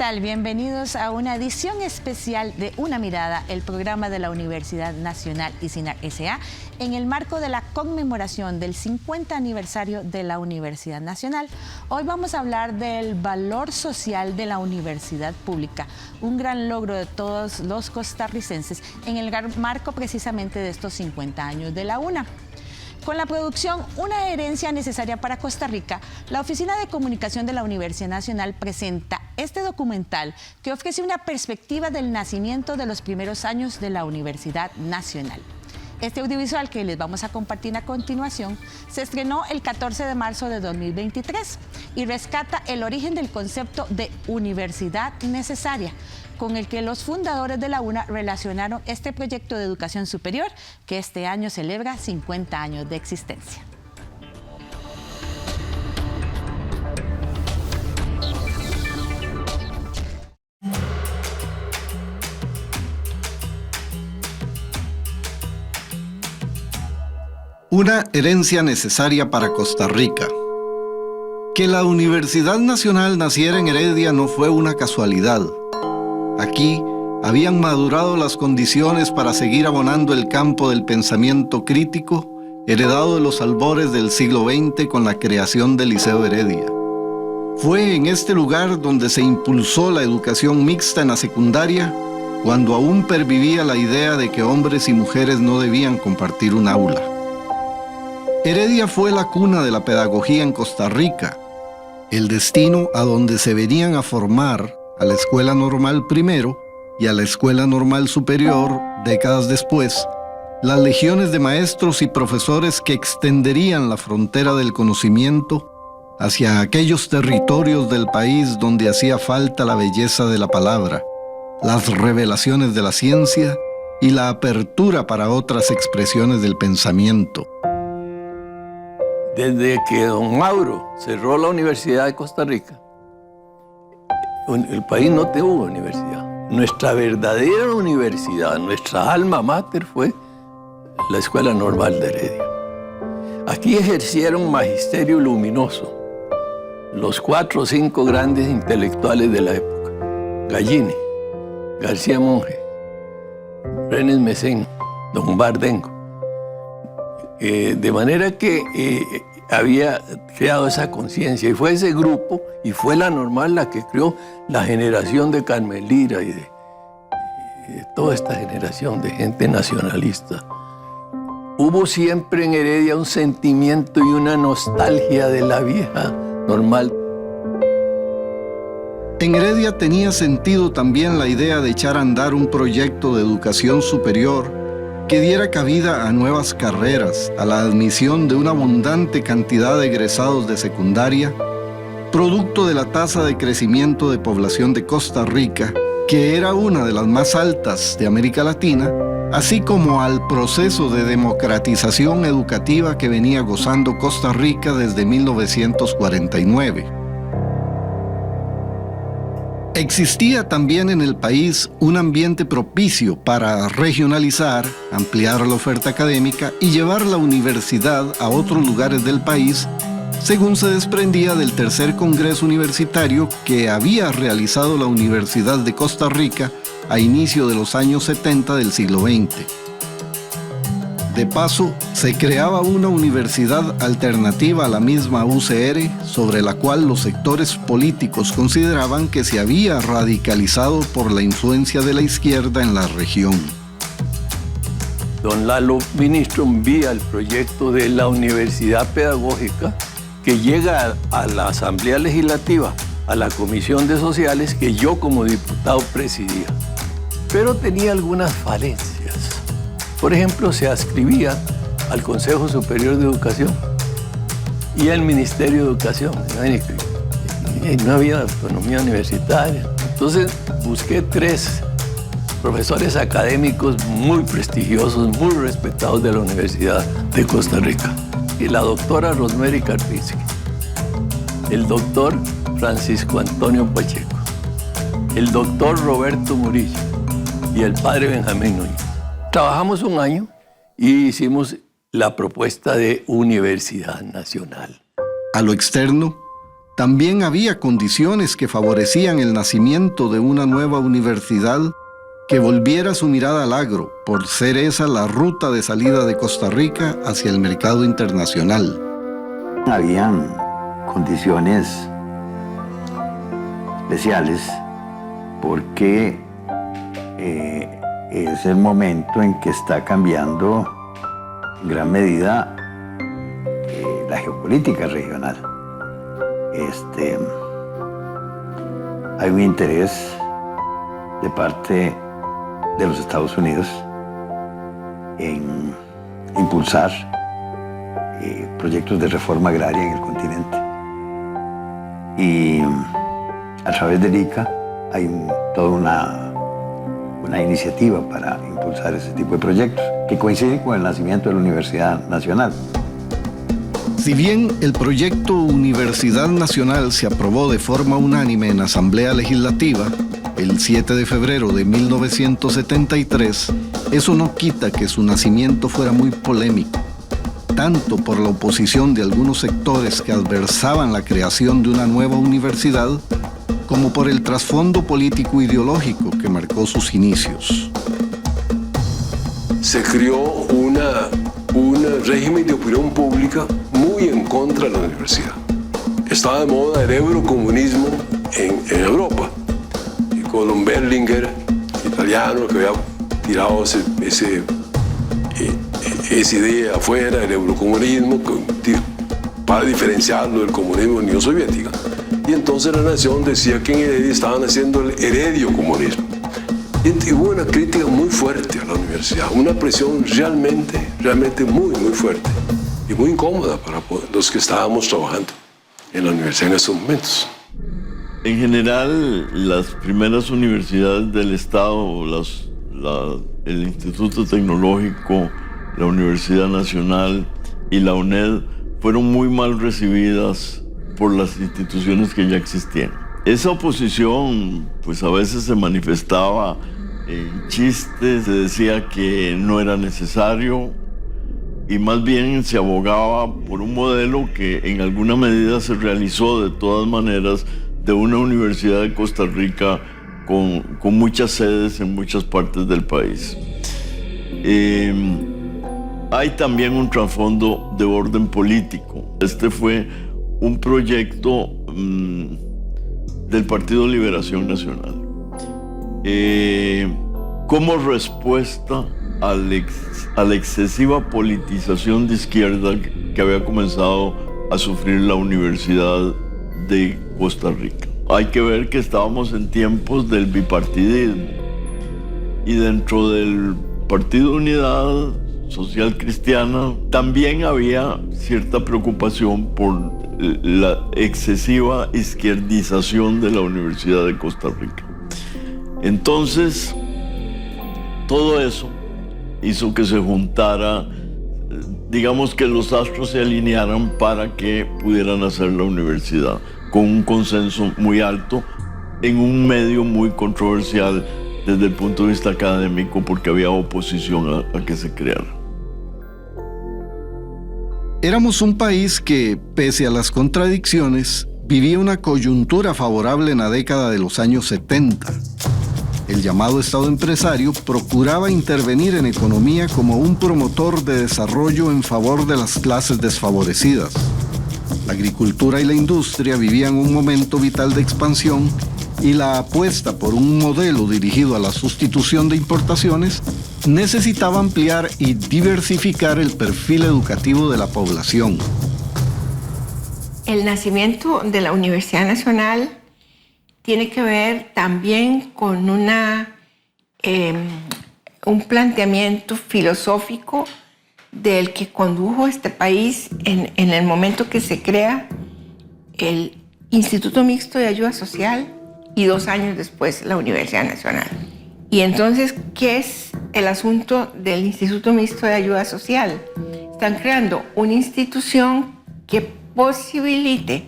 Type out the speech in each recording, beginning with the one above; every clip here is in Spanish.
tal? Bienvenidos a una edición especial de Una Mirada, el programa de la Universidad Nacional ISINAC S.A. en el marco de la conmemoración del 50 aniversario de la Universidad Nacional. Hoy vamos a hablar del valor social de la universidad pública, un gran logro de todos los costarricenses en el marco precisamente de estos 50 años de la UNA. Con la producción Una herencia necesaria para Costa Rica, la Oficina de Comunicación de la Universidad Nacional presenta este documental que ofrece una perspectiva del nacimiento de los primeros años de la Universidad Nacional. Este audiovisual que les vamos a compartir a continuación se estrenó el 14 de marzo de 2023 y rescata el origen del concepto de universidad necesaria, con el que los fundadores de la UNA relacionaron este proyecto de educación superior que este año celebra 50 años de existencia. Una herencia necesaria para Costa Rica. Que la Universidad Nacional naciera en Heredia no fue una casualidad. Aquí habían madurado las condiciones para seguir abonando el campo del pensamiento crítico, heredado de los albores del siglo XX con la creación del Liceo Heredia. Fue en este lugar donde se impulsó la educación mixta en la secundaria, cuando aún pervivía la idea de que hombres y mujeres no debían compartir un aula. Heredia fue la cuna de la pedagogía en Costa Rica, el destino a donde se venían a formar a la Escuela Normal primero y a la Escuela Normal Superior décadas después, las legiones de maestros y profesores que extenderían la frontera del conocimiento hacia aquellos territorios del país donde hacía falta la belleza de la palabra, las revelaciones de la ciencia y la apertura para otras expresiones del pensamiento. Desde que don Mauro cerró la Universidad de Costa Rica, el país no tuvo universidad. Nuestra verdadera universidad, nuestra alma mater fue la Escuela Normal de Heredia. Aquí ejercieron magisterio luminoso los 4 o 5 grandes intelectuales de la época: Gallini, García Monge, Renes Mesén, don Bardengo. De manera que había creado esa conciencia, y fue ese grupo, y fue la Normal la que creó la generación de Carmen Lira y de toda esta generación de gente nacionalista. Hubo siempre en Heredia un sentimiento y una nostalgia de la vieja Normal. En Heredia tenía sentido también la idea de echar a andar un proyecto de educación superior que diera cabida a nuevas carreras, a la admisión de una abundante cantidad de egresados de secundaria, producto de la tasa de crecimiento de población de Costa Rica, que era una de las más altas de América Latina, así como al proceso de democratización educativa que venía gozando Costa Rica desde 1949. Existía también en el país un ambiente propicio para regionalizar, ampliar la oferta académica y llevar la universidad a otros lugares del país, según se desprendía del tercer Congreso Universitario que había realizado la Universidad de Costa Rica a inicio de los años 70 del siglo XX. De paso, se creaba una universidad alternativa a la misma UCR, sobre la cual los sectores políticos consideraban que se había radicalizado por la influencia de la izquierda en la región. Don Lalo, ministro, envía el proyecto de la universidad pedagógica que llega a la Asamblea Legislativa, a la Comisión de Sociales, que yo como diputado presidía. Pero tenía algunas falencias. Por ejemplo, se adscribía al Consejo Superior de Educación y al Ministerio de Educación. No había autonomía universitaria. Entonces busqué 3 profesores académicos muy prestigiosos, muy respetados de la Universidad de Costa Rica. Y la doctora Rosemary Karpinski, el doctor Francisco Antonio Pacheco, el doctor Roberto Murillo y el padre Benjamín Núñez. Trabajamos un año y hicimos la propuesta de Universidad Nacional. A lo externo, también había condiciones que favorecían el nacimiento de una nueva universidad que volviera su mirada al agro, por ser esa la ruta de salida de Costa Rica hacia el mercado internacional. Habían condiciones especiales porque es el momento en que está cambiando en gran medida la geopolítica regional. Hay un interés de parte de los Estados Unidos en impulsar proyectos de reforma agraria en el continente. Y a través del ICA hay toda una iniciativa para impulsar ese tipo de proyectos que coinciden con el nacimiento de la Universidad Nacional. Si bien el proyecto Universidad Nacional se aprobó de forma unánime en Asamblea Legislativa el 7 de febrero de 1973, eso no quita que su nacimiento fuera muy polémico, tanto por la oposición de algunos sectores que adversaban la creación de una nueva universidad, como por el trasfondo político ideológico que marcó sus inicios. Se creó un régimen de opinión pública muy en contra de la universidad. Estaba de moda el eurocomunismo en Europa. Y con Berlinguer, italiano, que había tirado esa idea afuera, el eurocomunismo, para diferenciarlo del comunismo de la Unión Soviética. Y entonces la nación decía que en Heredia estaban haciendo el herediocomunismo. Y hubo una crítica muy fuerte a la universidad, una presión realmente muy fuerte y muy incómoda para los que estábamos trabajando en la universidad en esos momentos. En general, las primeras universidades del Estado, el Instituto Tecnológico, la Universidad Nacional y la UNED, fueron muy mal recibidas por las instituciones que ya existían. Esa oposición, pues a veces se manifestaba en chistes, se decía que no era necesario y más bien se abogaba por un modelo que en alguna medida se realizó de todas maneras de una universidad de Costa Rica con muchas sedes en muchas partes del país. Hay también un trasfondo de orden político. Este fue un proyecto del Partido Liberación Nacional. Como respuesta a la excesiva politización de izquierda que había comenzado a sufrir la Universidad de Costa Rica. Hay que ver que estábamos en tiempos del bipartidismo y dentro del Partido Unidad Social Cristiana también había cierta preocupación por la excesiva izquierdización de la Universidad de Costa Rica. Entonces, todo eso hizo que se juntara, digamos que los astros se alinearan para que pudieran hacer la universidad, con un consenso muy alto en un medio muy controversial desde el punto de vista académico, porque había oposición a que se creara. Éramos un país que, pese a las contradicciones, vivía una coyuntura favorable en la década de los años 70. El llamado Estado empresario procuraba intervenir en economía como un promotor de desarrollo en favor de las clases desfavorecidas. La agricultura y la industria vivían un momento vital de expansión y la apuesta por un modelo dirigido a la sustitución de importaciones necesitaba ampliar y diversificar el perfil educativo de la población. El nacimiento de la Universidad Nacional tiene que ver también con un planteamiento filosófico del que condujo este país en el momento que se crea el Instituto Mixto de Ayuda Social y 2 años después la Universidad Nacional. Y entonces, ¿qué es el asunto del Instituto Mixto de Ayuda Social? Están creando una institución que posibilite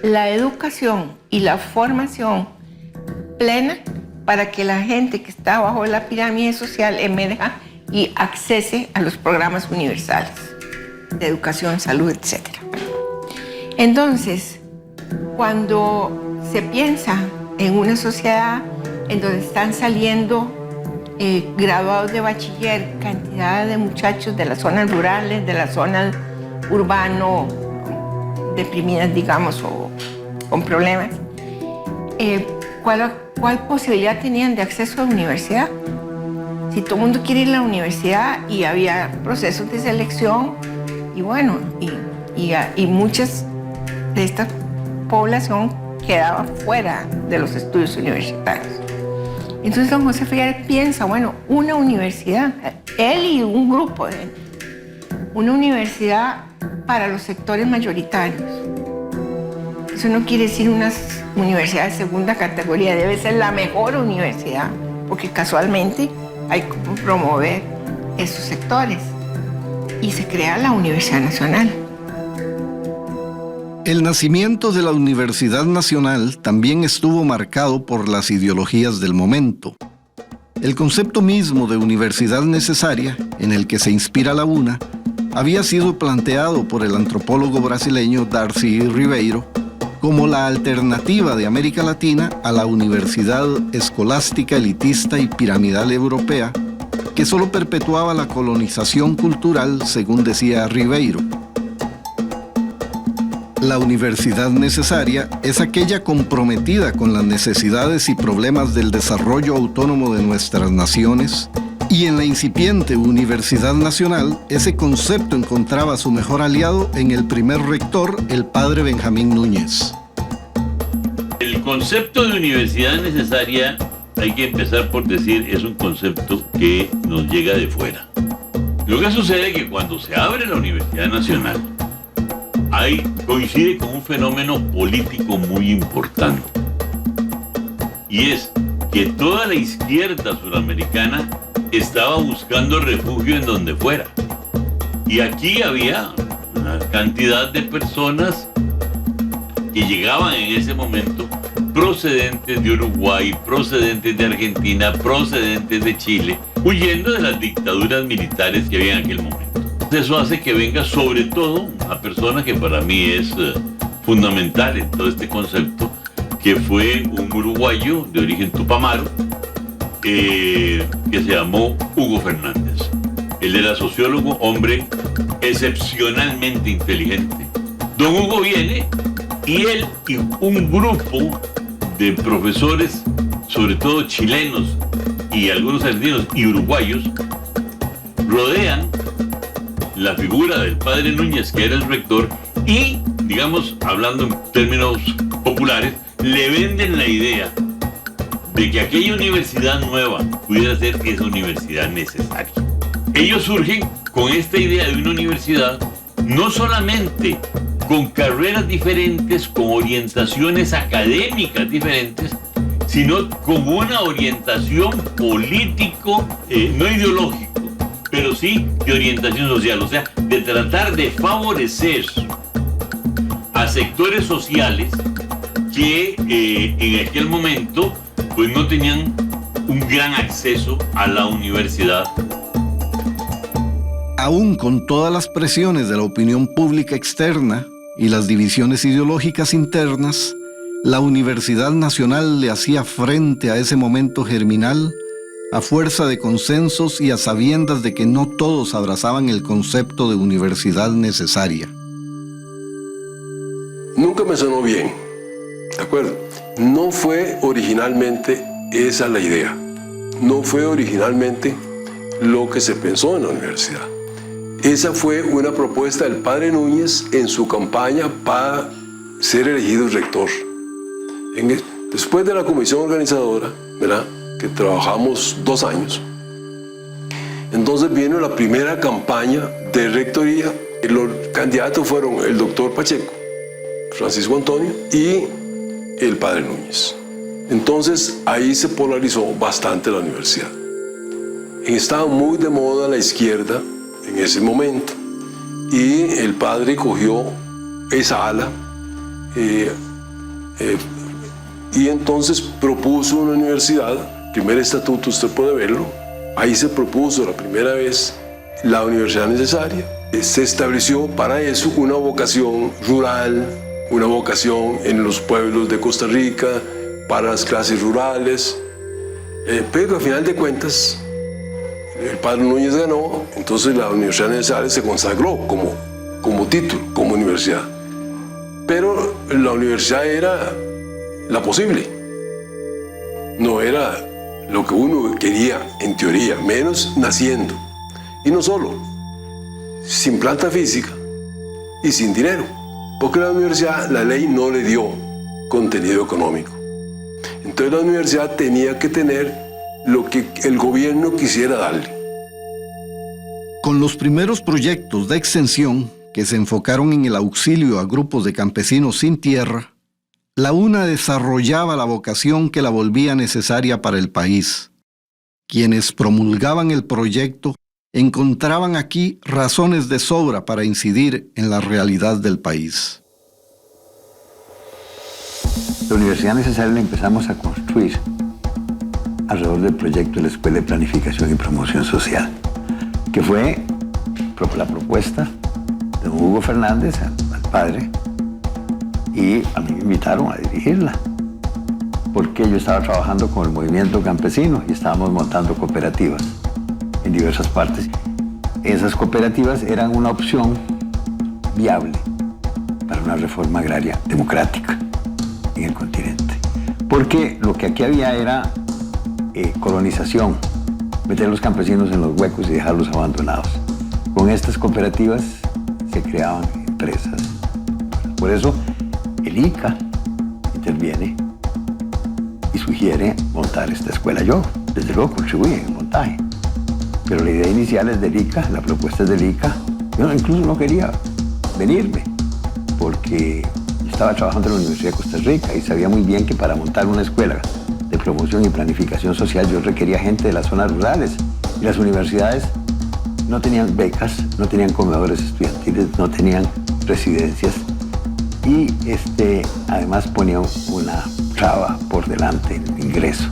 la educación y la formación plena para que la gente que está bajo la pirámide social emerja y accese a los programas universales de educación, salud, etc. Entonces, Cuando se piensa en una sociedad en donde están saliendo graduados de bachiller, cantidad de muchachos de las zonas rurales, de las zonas urbano, deprimidas, digamos, o con problemas, ¿cuál posibilidad tenían de acceso a la universidad? Si todo el mundo quiere ir a la universidad y había procesos de selección y bueno, y muchas de esta población quedaba fuera de los estudios universitarios. Entonces don José Figueres piensa, bueno, una universidad, él y un grupo de él, una universidad para los sectores mayoritarios. Eso no quiere decir una universidad de segunda categoría, debe ser la mejor universidad, porque casualmente hay que promover esos sectores. Y se crea la Universidad Nacional. El nacimiento de la Universidad Nacional también estuvo marcado por las ideologías del momento. El concepto mismo de universidad necesaria, en el que se inspira la UNA, había sido planteado por el antropólogo brasileño Darcy Ribeiro como la alternativa de América Latina a la universidad escolástica, elitista y piramidal europea, que solo perpetuaba la colonización cultural, según decía Ribeiro. La universidad necesaria es aquella comprometida con las necesidades y problemas del desarrollo autónomo de nuestras naciones, y en la incipiente Universidad Nacional ese concepto encontraba su mejor aliado en el primer rector, el padre Benjamín Núñez. El concepto de universidad necesaria, hay que empezar por decir, es un concepto que nos llega de fuera. Lo que sucede es que cuando se abre la Universidad Nacional, ahí coincide con un fenómeno político muy importante. Y es que toda la izquierda suramericana estaba buscando refugio en donde fuera. Y aquí había una cantidad de personas que llegaban en ese momento procedentes de Uruguay, procedentes de Argentina, procedentes de Chile, huyendo de las dictaduras militares que había en aquel momento. Eso hace que venga sobre todo una persona que para mí es fundamental en todo este concepto, que fue un uruguayo de origen tupamaro, que se llamó Hugo Fernández. Él era sociólogo, hombre excepcionalmente inteligente. Don Hugo viene y él y un grupo de profesores, sobre todo chilenos y algunos argentinos y uruguayos, rodean la figura del padre Núñez, que era el rector, y, digamos, hablando en términos populares, le venden la idea de que aquella universidad nueva pudiera ser esa universidad necesaria. Ellos surgen con esta idea de una universidad no solamente con carreras diferentes, con orientaciones académicas diferentes, sino con una orientación político, no ideológico, pero sí de orientación social, o sea, de tratar de favorecer a sectores sociales que en aquel momento pues no tenían un gran acceso a la universidad. Aún con todas las presiones de la opinión pública externa y las divisiones ideológicas internas, la Universidad Nacional le hacía frente a ese momento germinal a fuerza de consensos y a sabiendas de que no todos abrazaban el concepto de universidad necesaria. Nunca me sonó bien, ¿de acuerdo? No fue originalmente esa la idea. No fue originalmente lo que se pensó en la universidad. Esa fue una propuesta del padre Núñez en su campaña para ser elegido rector. Después de la comisión organizadora, ¿verdad?, que trabajamos 2 años, entonces vino la primera campaña de rectoría. Los candidatos fueron el doctor Pacheco, Francisco Antonio y el padre Núñez. Entonces ahí se polarizó bastante la universidad. Estaba muy de moda la izquierda en ese momento y el padre cogió esa ala y entonces propuso una universidad. Primer estatuto, usted puede verlo, ahí se propuso la primera vez la universidad necesaria. Se estableció para eso una vocación rural, una vocación en los pueblos de Costa Rica, para las clases rurales, pero al final de cuentas el padre Núñez ganó, entonces la Universidad Necesaria se consagró como título, como universidad. Pero la universidad era la posible, no era lo que uno quería en teoría, menos naciendo. Y no solo, sin planta física y sin dinero, porque la universidad, la ley no le dio contenido económico. Entonces la universidad tenía que tener lo que el gobierno quisiera darle. Con los primeros proyectos de extensión que se enfocaron en el auxilio a grupos de campesinos sin tierra, la UNA desarrollaba la vocación que la volvía necesaria para el país. Quienes promulgaban el proyecto encontraban aquí razones de sobra para incidir en la realidad del país. La Universidad Necesaria la empezamos a construir alrededor del proyecto de la Escuela de Planificación y Promoción Social, que fue la propuesta de Hugo Fernández, al padre, y a mí me invitaron a dirigirla, porque yo estaba trabajando con el movimiento campesino y estábamos montando cooperativas en diversas partes. Esas cooperativas eran una opción viable para una reforma agraria democrática en el continente, porque lo que aquí había era colonización, meter a los campesinos en los huecos y dejarlos abandonados. Con estas cooperativas se creaban empresas. Por eso el ICA interviene y sugiere montar esta escuela. Yo, desde luego, contribuí en el montaje, pero la idea inicial es del ICA, la propuesta es del ICA. Yo incluso no quería venirme, porque yo estaba trabajando en la Universidad de Costa Rica y sabía muy bien que para montar una escuela de promoción y planificación social yo requería gente de las zonas rurales, y las universidades no tenían becas, no tenían comedores estudiantiles, no tenían residencias, y además ponían una traba por delante en el ingreso,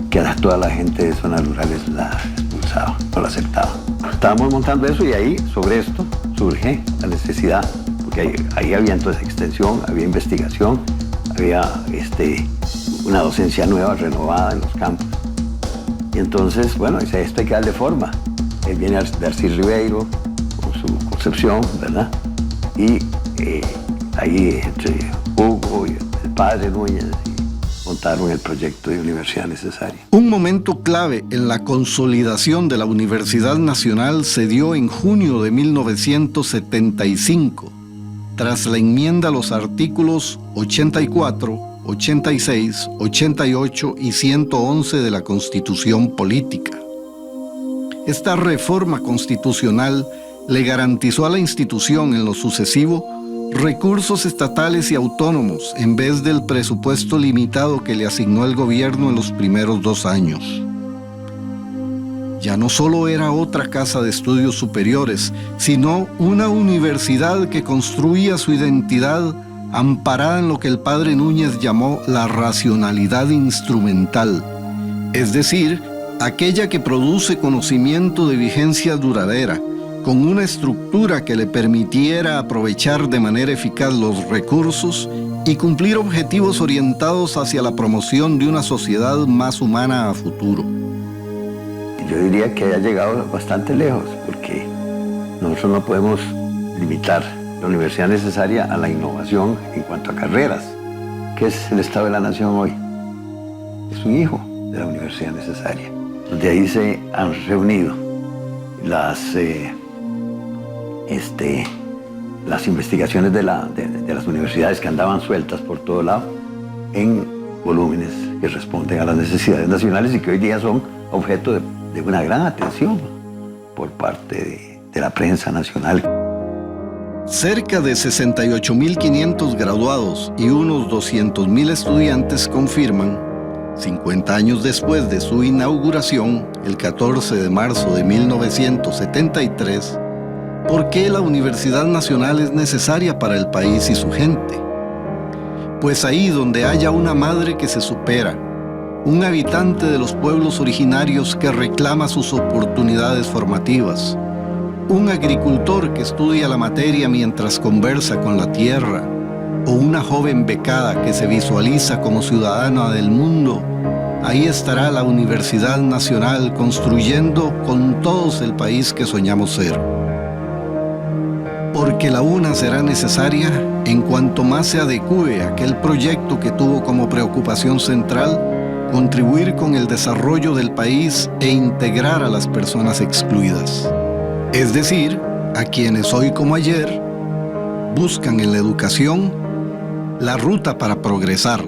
que a toda la gente de zonas rurales la expulsaba, no la aceptaba. Estábamos montando eso y ahí, sobre esto, surge la necesidad, porque ahí había entonces extensión, había investigación, había una docencia nueva, renovada en los campos. Y entonces, bueno, dice, esto hay que darle forma. Viene Darcy Ribeiro con su concepción, ¿verdad? Y ahí entre Hugo y el padre Núñez montaron el proyecto de Universidad Necesaria. Un momento clave en la consolidación de la Universidad Nacional se dio en junio de 1975, tras la enmienda a los artículos 84, 86, 88 y 111 de la Constitución Política. Esta reforma constitucional le garantizó a la institución en lo sucesivo recursos estatales y autónomos en vez del presupuesto limitado que le asignó el gobierno en los primeros 2 años. Ya no solo era otra casa de estudios superiores, sino una universidad que construía su identidad amparada en lo que el padre Núñez llamó la racionalidad instrumental, es decir, aquella que produce conocimiento de vigencia duradera, con una estructura que le permitiera aprovechar de manera eficaz los recursos y cumplir objetivos orientados hacia la promoción de una sociedad más humana a futuro. Yo diría que ha llegado bastante lejos, porque nosotros no podemos limitar la Universidad Necesaria a la innovación en cuanto a carreras. ¿Qué es el Estado de la Nación hoy? Es un hijo de la Universidad Necesaria. De ahí se han reunido las investigaciones de las universidades que andaban sueltas por todo lado en volúmenes que responden a las necesidades nacionales y que hoy día son objeto de una gran atención por parte de la prensa nacional. Cerca de 68.500 graduados y unos 200.000 estudiantes confirman, 50 años después de su inauguración, el 14 de marzo de 1973, ¿por qué la Universidad Nacional es necesaria para el país y su gente? Pues ahí donde haya una madre que se supera, un habitante de los pueblos originarios que reclama sus oportunidades formativas, un agricultor que estudia la materia mientras conversa con la tierra, o una joven becada que se visualiza como ciudadana del mundo, ahí estará la Universidad Nacional construyendo con todos el país que soñamos ser. Porque la UNA será necesaria en cuanto más se adecúe a aquel proyecto que tuvo como preocupación central contribuir con el desarrollo del país e integrar a las personas excluidas. Es decir, a quienes hoy como ayer buscan en la educación la ruta para progresar.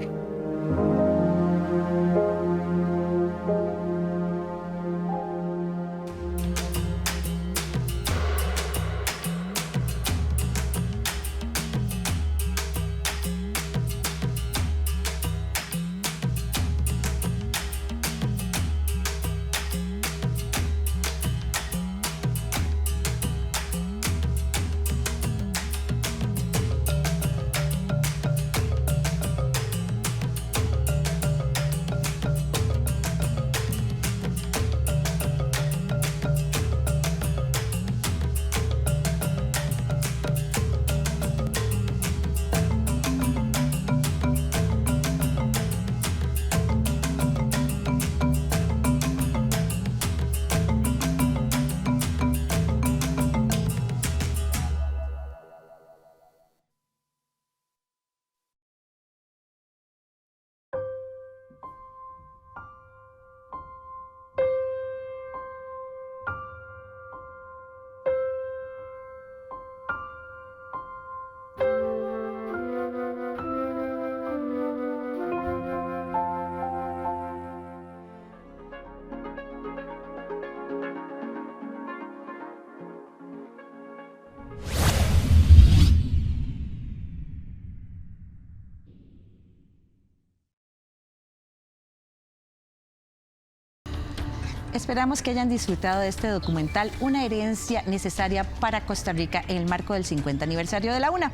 Esperamos que hayan disfrutado de este documental, una herencia necesaria para Costa Rica en el marco del 50 aniversario de la UNA.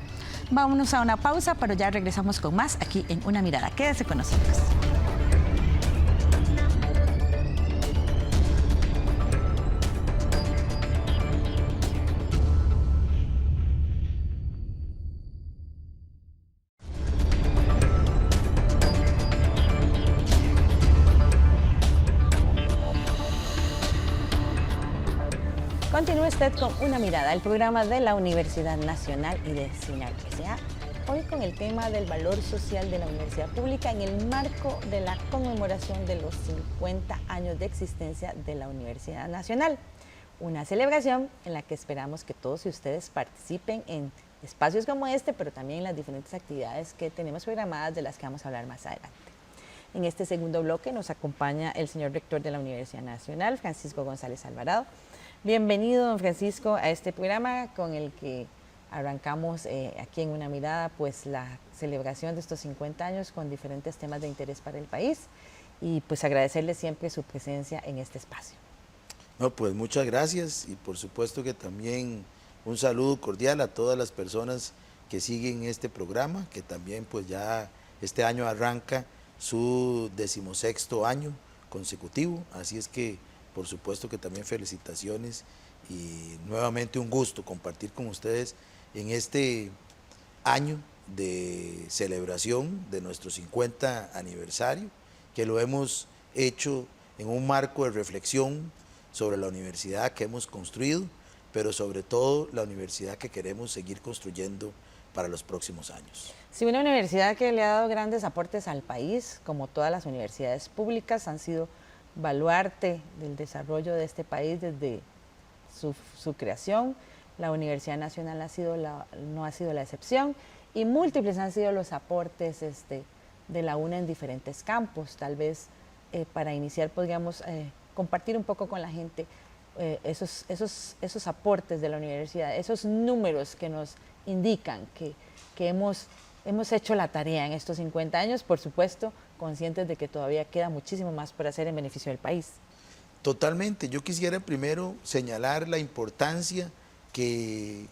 Vámonos a una pausa, pero ya regresamos con más aquí en Una Mirada. Quédese con nosotros. Continúe usted con Una Mirada, el programa de la Universidad Nacional y de SINAR S.A. Hoy con el tema del valor social de la universidad pública en el marco de la conmemoración de los 50 años de existencia de la Universidad Nacional. Una celebración en la que esperamos que todos ustedes participen en espacios como este, pero también en las diferentes actividades que tenemos programadas, de las que vamos a hablar más adelante. En este segundo bloque nos acompaña el señor rector de la Universidad Nacional, Francisco González Alvarado. Bienvenido, don Francisco, a este programa con el que arrancamos aquí en Una Mirada, pues la celebración de estos 50 años con diferentes temas de interés para el país, y pues agradecerle siempre su presencia en este espacio. No, pues muchas gracias, y por supuesto que también un saludo cordial a todas las personas que siguen este programa, que también pues ya este año arranca su 16º año consecutivo, así es que por supuesto que también felicitaciones y nuevamente un gusto compartir con ustedes en este año de celebración de nuestro 50 aniversario, que lo hemos hecho en un marco de reflexión sobre la universidad que hemos construido, pero sobre todo la universidad que queremos seguir construyendo para los próximos años. Sí, una universidad que le ha dado grandes aportes al país, como todas las universidades públicas, han sido baluarte del desarrollo de este país desde su creación. La Universidad Nacional no ha sido la excepción, y múltiples han sido los aportes de la UNA en diferentes campos. Tal vez para iniciar podríamos compartir un poco con la gente esos aportes de la universidad, esos números que nos indican que hemos hecho la tarea en estos 50 años, por supuesto, conscientes de que todavía queda muchísimo más por hacer en beneficio del país. Totalmente. Yo quisiera primero señalar la importancia de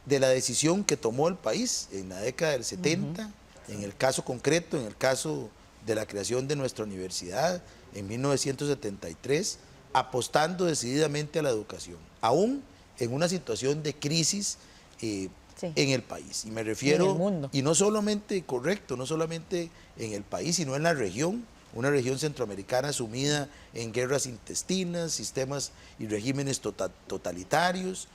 la decisión que tomó el país en la década del 70, en el caso concreto, en el caso de la creación de nuestra universidad en 1973, apostando decididamente a la educación, aún en una situación de crisis Sí. en el país. Y me refiero, en el mundo. y no solamente, correcto, no solamente en el país, sino en la región, una región centroamericana sumida en guerras intestinas, sistemas y regímenes totalitarios,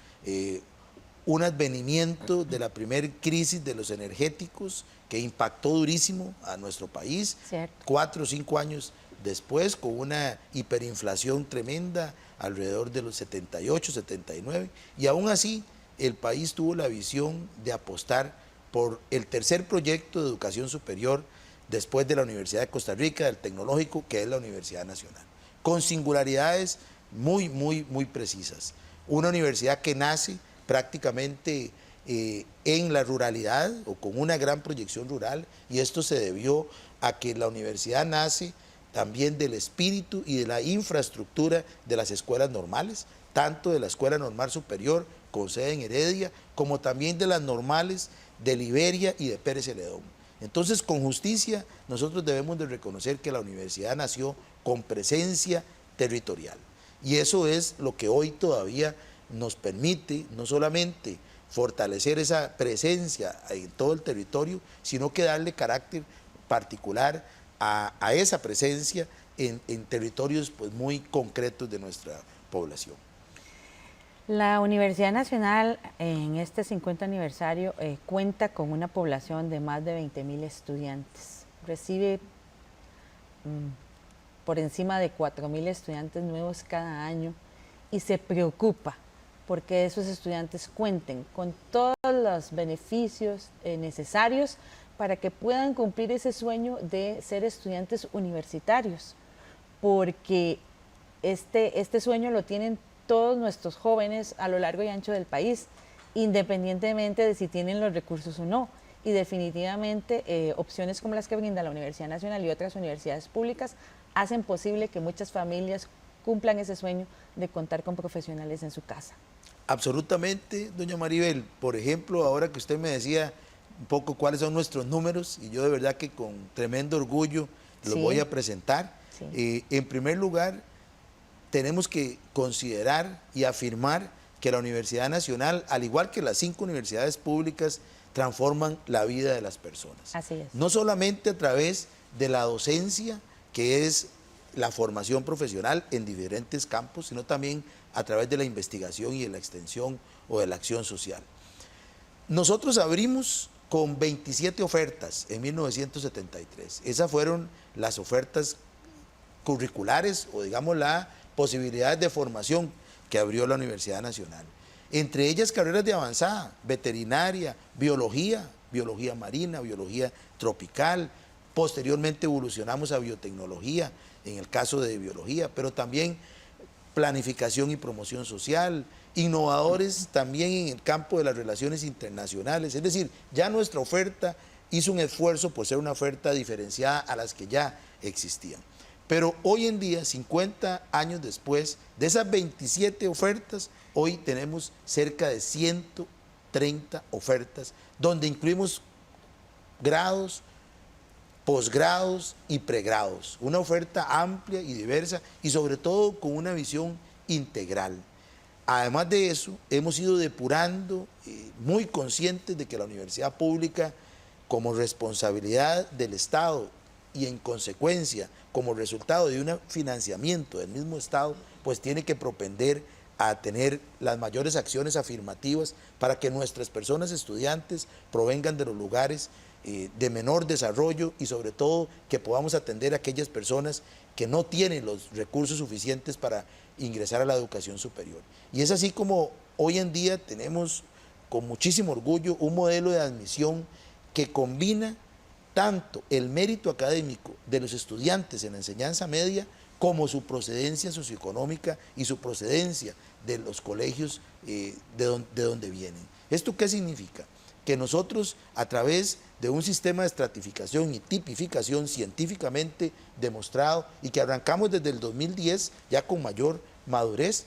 un advenimiento de la primer crisis de los energéticos que impactó durísimo a nuestro país, Cierto. 4 o 5 años después, con una hiperinflación tremenda alrededor de los 78, 79, y aún así el país tuvo la visión de apostar por el tercer proyecto de educación superior después de la Universidad de Costa Rica, del Tecnológico, que es la Universidad Nacional, con singularidades muy precisas. Una universidad que nace prácticamente en la ruralidad o con una gran proyección rural, y esto se debió a que la universidad nace también del espíritu y de la infraestructura de las escuelas normales, tanto de la Escuela Normal Superior con sede en Heredia, como también de las normales de Liberia y de Pérez Celedón. Entonces, con justicia, nosotros debemos de reconocer que la universidad nació con presencia territorial. Y eso es lo que hoy todavía nos permite no solamente fortalecer esa presencia en todo el territorio, sino que darle carácter particular a esa presencia en territorios pues, muy concretos de nuestra población. La Universidad Nacional en este 50 aniversario cuenta con una población de más de 20.000 estudiantes. Recibe por encima de 4.000 estudiantes nuevos cada año y se preocupa porque esos estudiantes cuenten con todos los beneficios necesarios para que puedan cumplir ese sueño de ser estudiantes universitarios, porque este sueño lo tienen todos nuestros jóvenes a lo largo y ancho del país, independientemente de si tienen los recursos o no. Y definitivamente opciones como las que brinda la Universidad Nacional y otras universidades públicas hacen posible que muchas familias cumplan ese sueño de contar con profesionales en su casa. Absolutamente, doña Maribel. Por ejemplo, ahora que usted me decía un poco cuáles son nuestros números, y yo de verdad que con tremendo orgullo los voy a presentar. Sí. En primer lugar, tenemos que considerar y afirmar que la Universidad Nacional, al igual que las 5 universidades públicas, transforman la vida de las personas. Así es. No solamente a través de la docencia, que es la formación profesional en diferentes campos, sino también a través de la investigación y de la extensión o de la acción social. Nosotros abrimos con 27 ofertas en 1973. Esas fueron las ofertas curriculares o digamos la posibilidades de formación que abrió la Universidad Nacional. Entre ellas carreras de avanzada, veterinaria, biología marina, biología tropical. Posteriormente evolucionamos a biotecnología, en el caso de biología, pero también planificación y promoción social, innovadores también en el campo de las relaciones internacionales. Es decir, ya nuestra oferta hizo un esfuerzo por ser una oferta diferenciada a las que ya existían. Pero hoy en día, 50 años después, de esas 27 ofertas, hoy tenemos cerca de 130 ofertas, donde incluimos grados, posgrados y pregrados. Una oferta amplia y diversa y sobre todo con una visión integral. Además de eso, hemos ido depurando, muy conscientes de que la universidad pública, como responsabilidad del Estado y en consecuencia, como resultado de un financiamiento del mismo Estado, pues tiene que propender a tener las mayores acciones afirmativas para que nuestras personas estudiantes provengan de los lugares de menor desarrollo y sobre todo que podamos atender a aquellas personas que no tienen los recursos suficientes para ingresar a la educación superior. Y es así como hoy en día tenemos con muchísimo orgullo un modelo de admisión que combina tanto el mérito académico de los estudiantes en la enseñanza media como su procedencia socioeconómica y su procedencia de los colegios de donde vienen. ¿Esto qué significa? Que nosotros, a través de un sistema de estratificación y tipificación científicamente demostrado y que arrancamos desde el 2010 ya con mayor madurez,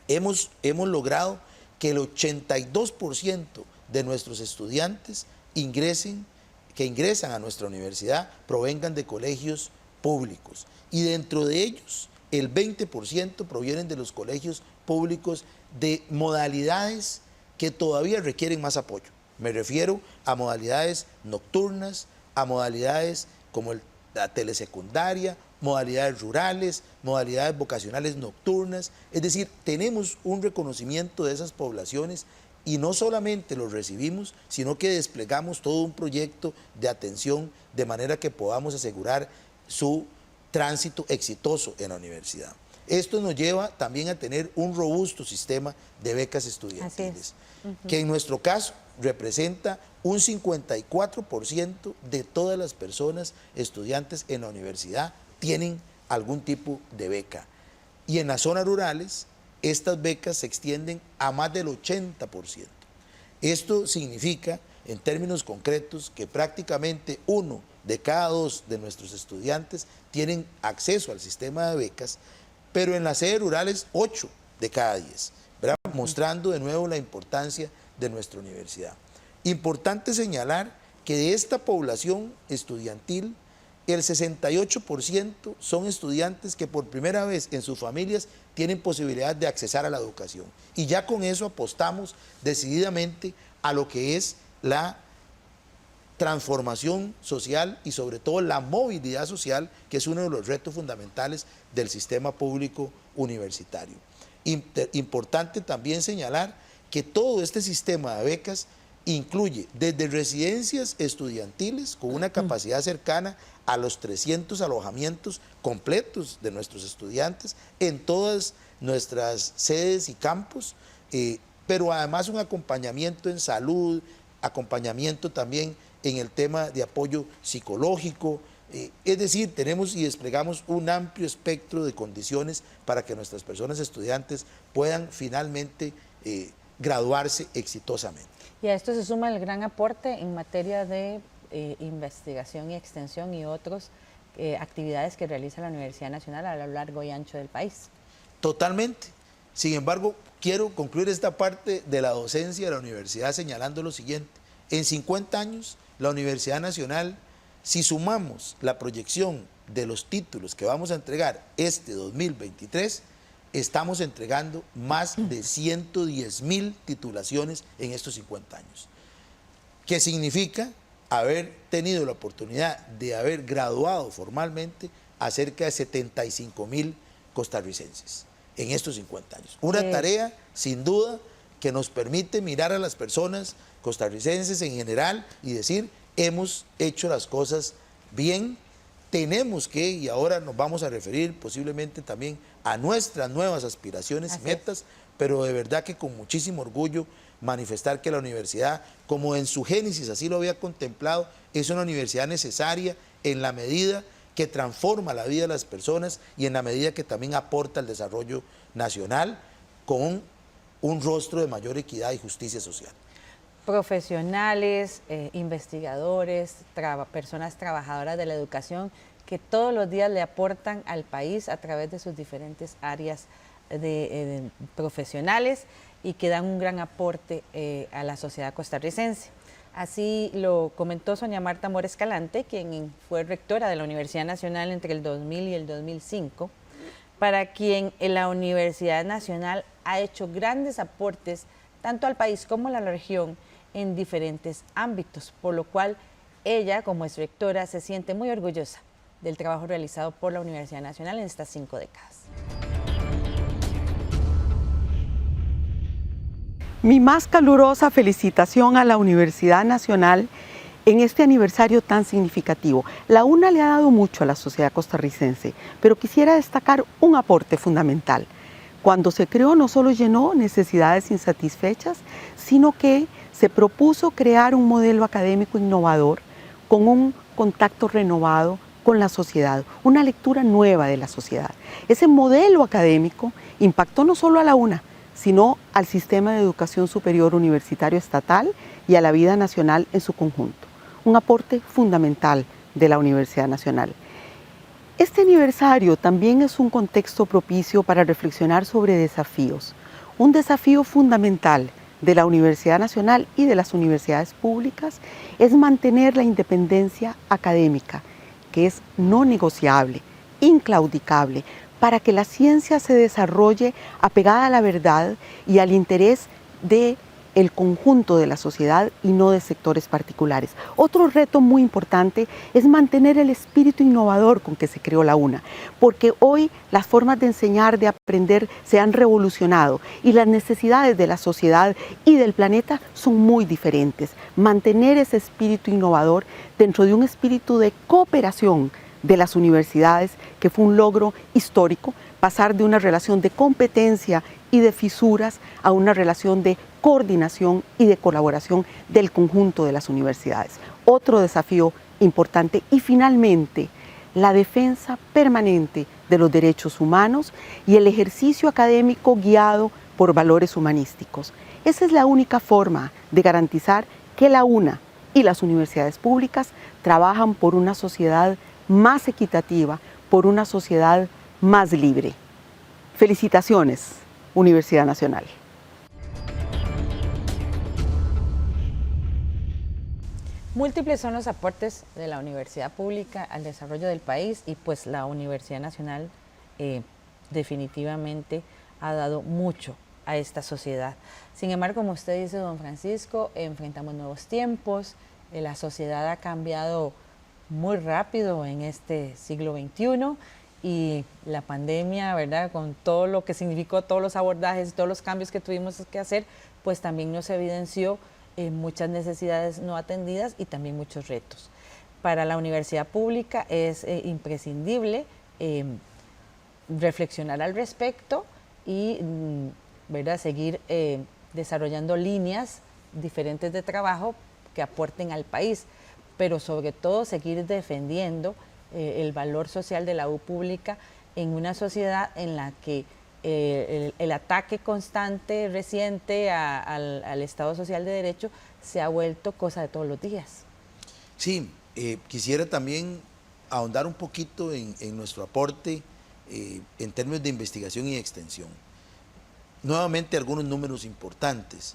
hemos logrado que el 82% de nuestros estudiantes que ingresan a nuestra universidad provengan de colegios públicos y dentro de ellos el 20% provienen de los colegios públicos de modalidades que todavía requieren más apoyo. Me refiero a modalidades nocturnas, a modalidades como la telesecundaria, modalidades rurales, modalidades vocacionales nocturnas. Es decir, tenemos un reconocimiento de esas poblaciones y no solamente los recibimos, sino que desplegamos todo un proyecto de atención de manera que podamos asegurar su tránsito exitoso en la universidad. Esto nos lleva también a tener un robusto sistema de becas estudiantiles, que en nuestro caso representa un 54% de todas las personas estudiantes en la universidad tienen algún tipo de beca. Y en las zonas rurales, estas becas se extienden a más del 80%. Esto significa, en términos concretos, que prácticamente 1 de cada 2 de nuestros estudiantes tienen acceso al sistema de becas, pero en las sedes rurales 8 de cada 10, ¿verdad? Mostrando de nuevo la importancia de nuestra universidad. Importante señalar que de esta población estudiantil, el 68% son estudiantes que por primera vez en sus familias tienen posibilidad de accesar a la educación. Y ya con eso apostamos decididamente a lo que es la transformación social y sobre todo la movilidad social, que es uno de los retos fundamentales del sistema público universitario. Importante también señalar que todo este sistema de becas incluye desde residencias estudiantiles con una capacidad cercana a los 300 alojamientos completos de nuestros estudiantes en todas nuestras sedes y campus, pero además un acompañamiento en salud, acompañamiento también en el tema de apoyo psicológico, es decir, tenemos y desplegamos un amplio espectro de condiciones para que nuestras personas estudiantes puedan finalmente graduarse exitosamente. Y a esto se suma el gran aporte en materia de investigación y extensión y otras actividades que realiza la Universidad Nacional a lo largo y ancho del país. Totalmente. Sin embargo, quiero concluir esta parte de la docencia de la universidad señalando lo siguiente. En 50 años, la Universidad Nacional, si sumamos la proyección de los títulos que vamos a entregar este 2023, estamos entregando más de 110,000 titulaciones en estos 50 años. ¿Qué significa? Haber tenido la oportunidad de haber graduado formalmente a cerca de 75,000 costarricenses en estos 50 años. Una tarea, sin duda, que nos permite mirar a las personas costarricenses en general y decir, hemos hecho las cosas bien, tenemos que, y ahora nos vamos a referir posiblemente también a nuestras nuevas aspiraciones y metas, pero de verdad que con muchísimo orgullo manifestar que la universidad, como en su génesis así lo había contemplado, es una universidad necesaria en la medida que transforma la vida de las personas y en la medida que también aporta al desarrollo nacional con un rostro de mayor equidad y justicia social. Profesionales, investigadores, personas trabajadoras de la educación que todos los días le aportan al país a través de sus diferentes áreas profesionales y que dan un gran aporte a la sociedad costarricense. Así lo comentó Sonia Marta Mora Escalante, quien fue rectora de la Universidad Nacional entre el 2000 y el 2005, para quien la Universidad Nacional ha hecho grandes aportes tanto al país como a la región en diferentes ámbitos, por lo cual ella, como ex rectora, se siente muy orgullosa del trabajo realizado por la Universidad Nacional en estas 5 décadas. Mi más calurosa felicitación a la Universidad Nacional en este aniversario tan significativo. La UNA le ha dado mucho a la sociedad costarricense, pero quisiera destacar un aporte fundamental. Cuando se creó no solo llenó necesidades insatisfechas, sino que se propuso crear un modelo académico innovador con un contacto renovado con la sociedad, una lectura nueva de la sociedad. Ese modelo académico impactó no solo a la UNA, sino al sistema de educación superior universitario estatal y a la vida nacional en su conjunto. Un aporte fundamental de la Universidad Nacional. Este aniversario también es un contexto propicio para reflexionar sobre desafíos. Un desafío fundamental de la Universidad Nacional y de las universidades públicas es mantener la independencia académica, que es no negociable, inclaudicable, para que la ciencia se desarrolle apegada a la verdad y al interés de el conjunto de la sociedad y no de sectores particulares. Otro reto muy importante es mantener el espíritu innovador con que se creó la UNA, porque hoy las formas de enseñar, de aprender se han revolucionado y las necesidades de la sociedad y del planeta son muy diferentes. Mantener ese espíritu innovador dentro de un espíritu de cooperación de las universidades, que fue un logro histórico, pasar de una relación de competencia y de fisuras a una relación de coordinación y de colaboración del conjunto de las universidades. Otro desafío importante y finalmente la defensa permanente de los derechos humanos y el ejercicio académico guiado por valores humanísticos. Esa es la única forma de garantizar que la UNA y las universidades públicas trabajan por una sociedad más equitativa, por una sociedad más libre. Felicitaciones, Universidad Nacional. Múltiples son los aportes de la universidad pública al desarrollo del país y pues la Universidad Nacional definitivamente ha dado mucho a esta sociedad. Sin embargo, como usted dice, don Francisco, enfrentamos nuevos tiempos, la sociedad ha cambiado muy rápido en este siglo XXI y la pandemia, ¿verdad?, con todo lo que significó, todos los abordajes, todos los cambios que tuvimos que hacer, pues también nos evidenció muchas necesidades no atendidas y también muchos retos. Para la universidad pública es imprescindible reflexionar al respecto y ¿verdad?, seguir desarrollando líneas diferentes de trabajo que aporten al país, pero sobre todo seguir defendiendo el valor social de la U pública en una sociedad en la que el ataque constante, reciente al Estado Social de Derecho se ha vuelto cosa de todos los días. Sí, quisiera también ahondar un poquito en nuestro aporte en términos de investigación y extensión. Nuevamente algunos números importantes.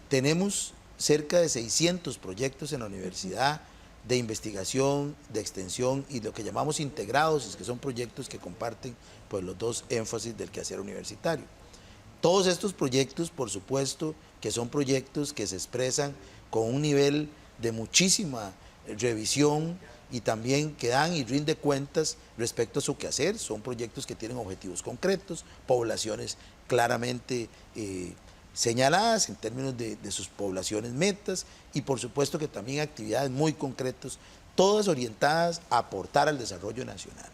Tenemos cerca de 600 proyectos en la universidad de investigación, de extensión y lo que llamamos integrados, que son proyectos que comparten pues, los dos énfasis del quehacer universitario. Todos estos proyectos, por supuesto, que son proyectos que se expresan con un nivel de muchísima revisión y también que dan y rinde cuentas respecto a su quehacer. Son proyectos que tienen objetivos concretos, poblaciones claramente señaladas en términos de sus poblaciones metas y por supuesto que también actividades muy concretas, todas orientadas a aportar al desarrollo nacional.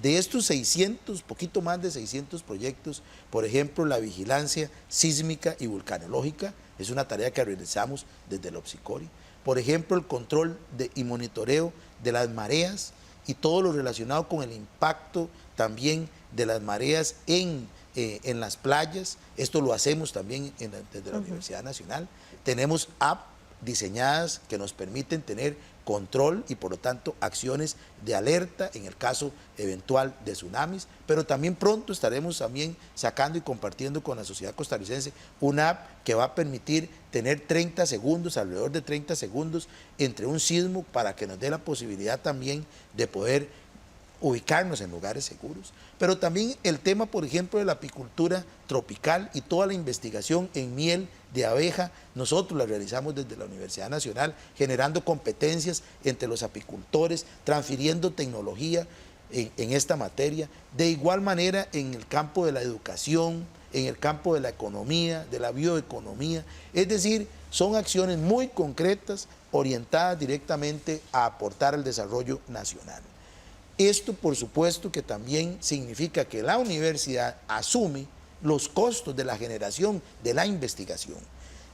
De estos 600, poquito más de 600 proyectos, por ejemplo, la vigilancia sísmica y vulcanológica, es una tarea que realizamos desde el OPSICORI. Por ejemplo, el control y monitoreo de las mareas y todo lo relacionado con el impacto también de las mareas en las playas. Esto lo hacemos también desde la Universidad Nacional. Tenemos apps diseñadas que nos permiten tener control y por lo tanto acciones de alerta en el caso eventual de tsunamis, pero también pronto estaremos también sacando y compartiendo con la sociedad costarricense una app que va a permitir tener 30 segundos, alrededor de 30 segundos entre un sismo para que nos dé la posibilidad también de poder ubicarnos en lugares seguros, pero también el tema, por ejemplo, de la apicultura tropical y toda la investigación en miel de abeja, nosotros la realizamos desde la Universidad Nacional, generando competencias entre los apicultores, transfiriendo tecnología en esta materia, de igual manera en el campo de la educación, en el campo de la economía, de la bioeconomía, es decir, son acciones muy concretas orientadas directamente a aportar al desarrollo nacional. Esto, por supuesto, que también significa que la universidad asume los costos de la generación de la investigación.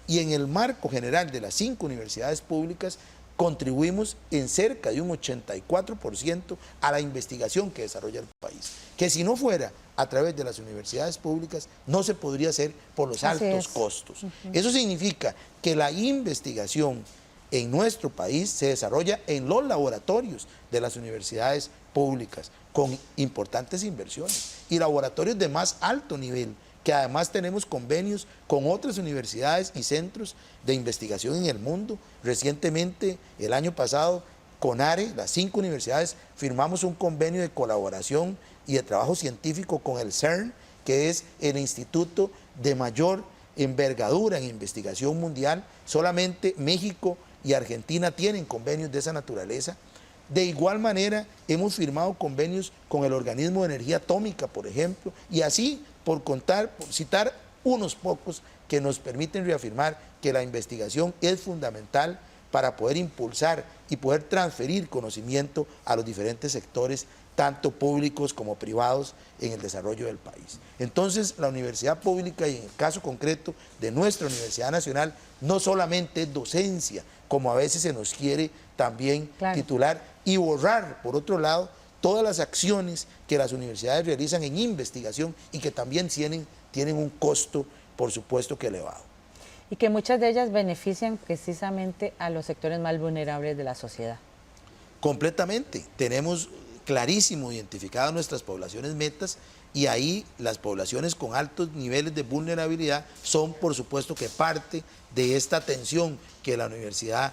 Y en el marco general de las 5 universidades públicas, contribuimos en cerca de un 84% a la investigación que desarrolla el país. Que si no fuera a través de las universidades públicas, no se podría hacer por los altos costos. Eso significa que la investigación en nuestro país se desarrolla en los laboratorios de las universidades públicas, con importantes inversiones y laboratorios de más alto nivel, que además tenemos convenios con otras universidades y centros de investigación en el mundo. Recientemente, el año pasado, con ARE, las 5 universidades, firmamos un convenio de colaboración y de trabajo científico con el CERN, que es el instituto de mayor envergadura en investigación mundial. Solamente México y Argentina tienen convenios de esa naturaleza. De igual manera, hemos firmado convenios con el Organismo de Energía Atómica, por ejemplo, y así, por citar unos pocos que nos permiten reafirmar que la investigación es fundamental para poder impulsar y poder transferir conocimiento a los diferentes sectores, tanto públicos como privados, en el desarrollo del país. Entonces, la universidad pública, y en el caso concreto de nuestra Universidad Nacional, no solamente es docencia, como a veces se nos quiere también titular, y borrar, por otro lado, todas las acciones que las universidades realizan en investigación y que también tienen un costo, por supuesto, que elevado. Y que muchas de ellas benefician precisamente a los sectores más vulnerables de la sociedad. Completamente. Tenemos clarísimo identificadas nuestras poblaciones metas, y ahí las poblaciones con altos niveles de vulnerabilidad son, por supuesto, que parte de esta atención que la universidad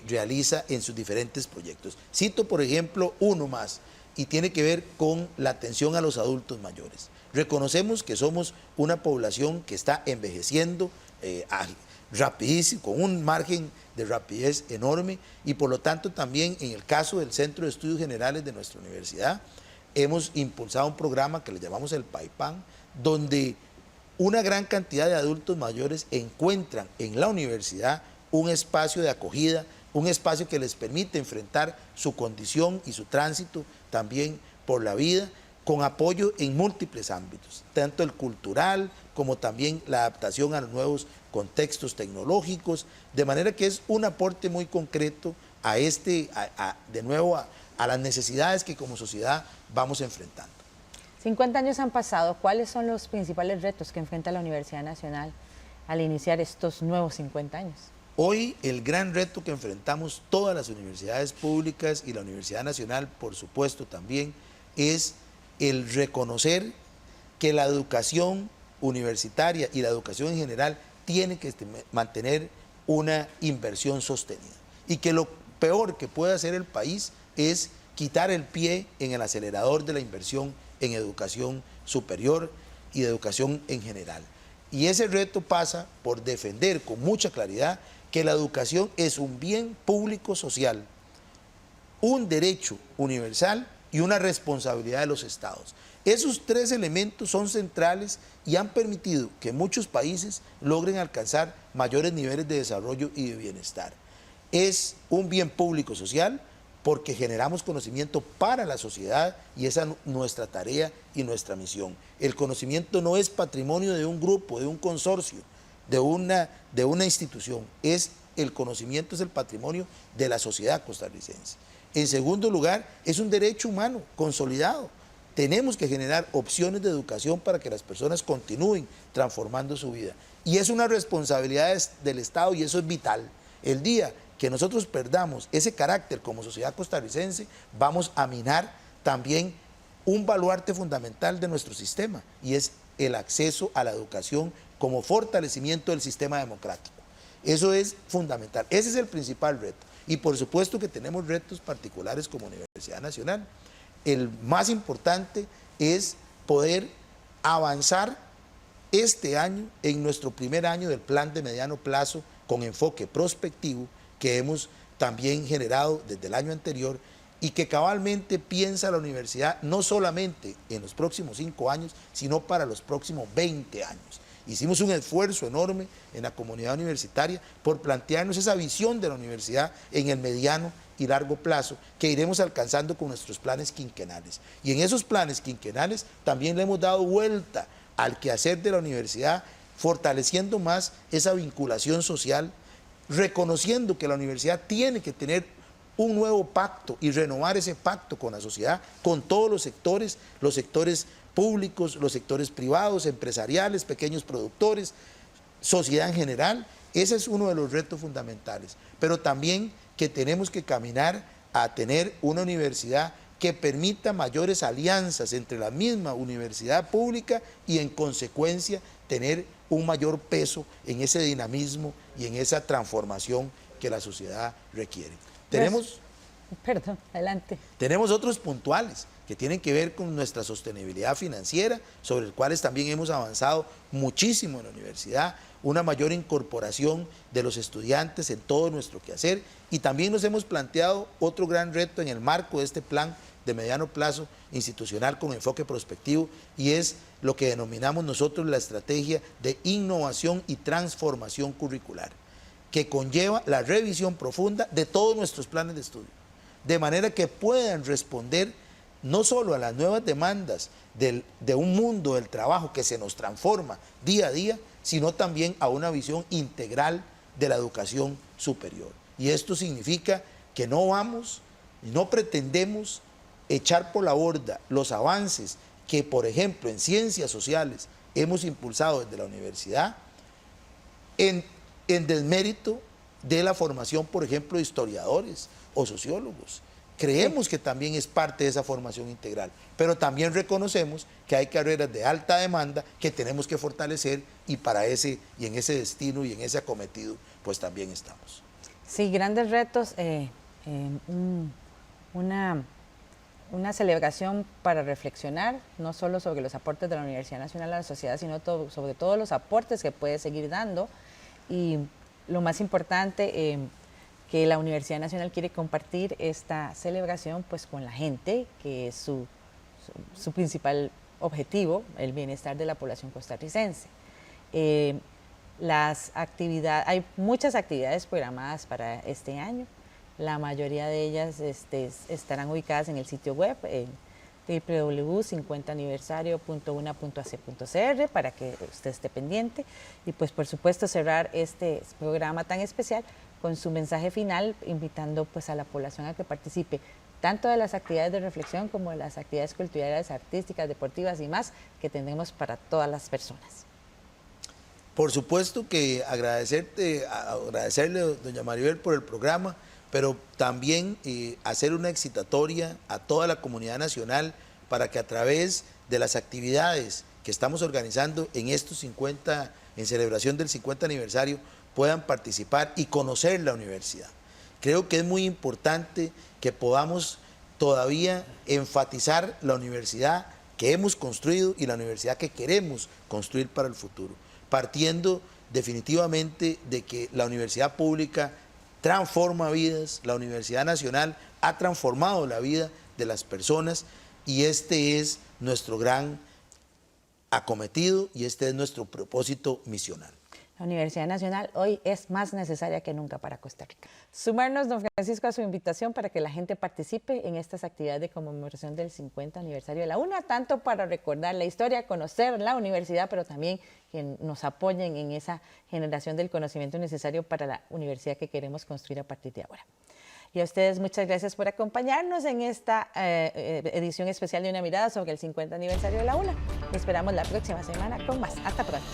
realiza en sus diferentes proyectos. Cito, por ejemplo, uno más, y tiene que ver con la atención a los adultos mayores. Reconocemos que somos una población que está envejeciendo rapidísimo, con un margen de rapidez enorme, y por lo tanto también en el caso del Centro de Estudios Generales de nuestra universidad hemos impulsado un programa que le llamamos el PAIPAN, donde una gran cantidad de adultos mayores encuentran en la universidad un espacio de acogida, un espacio que les permite enfrentar su condición y su tránsito también por la vida, con apoyo en múltiples ámbitos, tanto el cultural como también la adaptación a los nuevos contextos tecnológicos, de manera que es un aporte muy concreto a las necesidades que como sociedad vamos enfrentando. 50 años han pasado. ¿Cuáles son los principales retos que enfrenta la Universidad Nacional al iniciar estos nuevos 50 años? Hoy el gran reto que enfrentamos todas las universidades públicas y la Universidad Nacional, por supuesto también, es el reconocer que la educación universitaria y la educación en general tiene que mantener una inversión sostenida, y que lo peor que puede hacer el país es quitar el pie en el acelerador de la inversión en educación superior y de educación en general. Y ese reto pasa por defender con mucha claridad que la educación es un bien público social, un derecho universal y una responsabilidad de los estados. Esos tres elementos son centrales y han permitido que muchos países logren alcanzar mayores niveles de desarrollo y de bienestar. Es un bien público social porque generamos conocimiento para la sociedad, y esa es nuestra tarea y nuestra misión. El conocimiento no es patrimonio de un grupo, de un consorcio, de una institución. El conocimiento es el patrimonio de la sociedad costarricense. En segundo lugar, es un derecho humano consolidado. Tenemos que generar opciones de educación para que las personas continúen transformando su vida. Y es una responsabilidad del Estado, y eso es vital. El día que nosotros perdamos ese carácter como sociedad costarricense, vamos a minar también un baluarte fundamental de nuestro sistema, y es el acceso a la educación como fortalecimiento del sistema democrático. Eso es fundamental, ese es el principal reto. Y por supuesto que tenemos retos particulares como Universidad Nacional. El más importante es poder avanzar este año en nuestro primer año del plan de mediano plazo con enfoque prospectivo que hemos también generado desde el año anterior, y que cabalmente piensa la universidad no solamente en los próximos 5 años, sino para los próximos 20 años. Hicimos un esfuerzo enorme en la comunidad universitaria por plantearnos esa visión de la universidad en el mediano y largo plazo, que iremos alcanzando con nuestros planes quinquenales. Y en esos planes quinquenales también le hemos dado vuelta al quehacer de la universidad, fortaleciendo más esa vinculación social, reconociendo que la universidad tiene que tener un nuevo pacto y renovar ese pacto con la sociedad, con todos los sectores públicos, los sectores privados, empresariales, pequeños productores, sociedad en general. Ese es uno de los retos fundamentales, pero también que tenemos que caminar a tener una universidad que permita mayores alianzas entre la misma universidad pública y en consecuencia tener un mayor peso en ese dinamismo y en esa transformación que la sociedad requiere. Perdón, adelante. Tenemos otros puntuales. que tienen que ver con nuestra sostenibilidad financiera, sobre los cuales también hemos avanzado muchísimo en la universidad, una mayor incorporación de los estudiantes en todo nuestro quehacer, y también nos hemos planteado otro gran reto en el marco de este plan de mediano plazo institucional con enfoque prospectivo, y es lo que denominamos nosotros la estrategia de innovación y transformación curricular, que conlleva la revisión profunda de todos nuestros planes de estudio, de manera que puedan responder no solo a las nuevas demandas de un mundo del trabajo que se nos transforma día a día, sino también a una visión integral de la educación superior. Y esto significa que no vamos y no pretendemos echar por la borda los avances que, por ejemplo, en ciencias sociales hemos impulsado desde la universidad, en desmérito de la formación, por ejemplo, de historiadores o sociólogos. Creemos que también es parte de esa formación integral, pero también reconocemos que hay carreras de alta demanda que tenemos que fortalecer, y para ese, y en ese destino y en ese acometido, pues también estamos. Sí, grandes retos, una celebración para reflexionar, no solo sobre los aportes de la Universidad Nacional a la sociedad, sino sobre todos los aportes que puede seguir dando, y lo más importante, que la Universidad Nacional quiere compartir esta celebración pues con la gente, que es su principal objetivo, el bienestar de la población costarricense. Hay muchas actividades programadas para este año. La mayoría de ellas estarán ubicadas en el sitio web www.50aniversario.una.ac.cr para que usted esté pendiente, y pues por supuesto cerrar este programa tan especial con su mensaje final, invitando pues a la población a que participe tanto de las actividades de reflexión como de las actividades culturales, artísticas, deportivas y más que tenemos para todas las personas. Por supuesto que agradecerle, doña Maribel, por el programa, pero también hacer una excitatoria a toda la comunidad nacional para que a través de las actividades que estamos organizando en celebración del 50 aniversario, puedan participar y conocer la universidad. Creo que es muy importante que podamos todavía enfatizar la universidad que hemos construido y la universidad que queremos construir para el futuro, partiendo definitivamente de que la universidad pública transforma vidas, la Universidad Nacional ha transformado la vida de las personas, y este es nuestro gran acometido y este es nuestro propósito misional. La Universidad Nacional hoy es más necesaria que nunca para Costa Rica. Sumarnos, don Francisco, a su invitación para que la gente participe en estas actividades de conmemoración del 50 aniversario de la UNA, tanto para recordar la historia, conocer la universidad, pero también que nos apoyen en esa generación del conocimiento necesario para la universidad que queremos construir a partir de ahora. Y a ustedes muchas gracias por acompañarnos en esta edición especial de Una Mirada sobre el 50 aniversario de la UNA. Esperamos la próxima semana con más. Hasta pronto.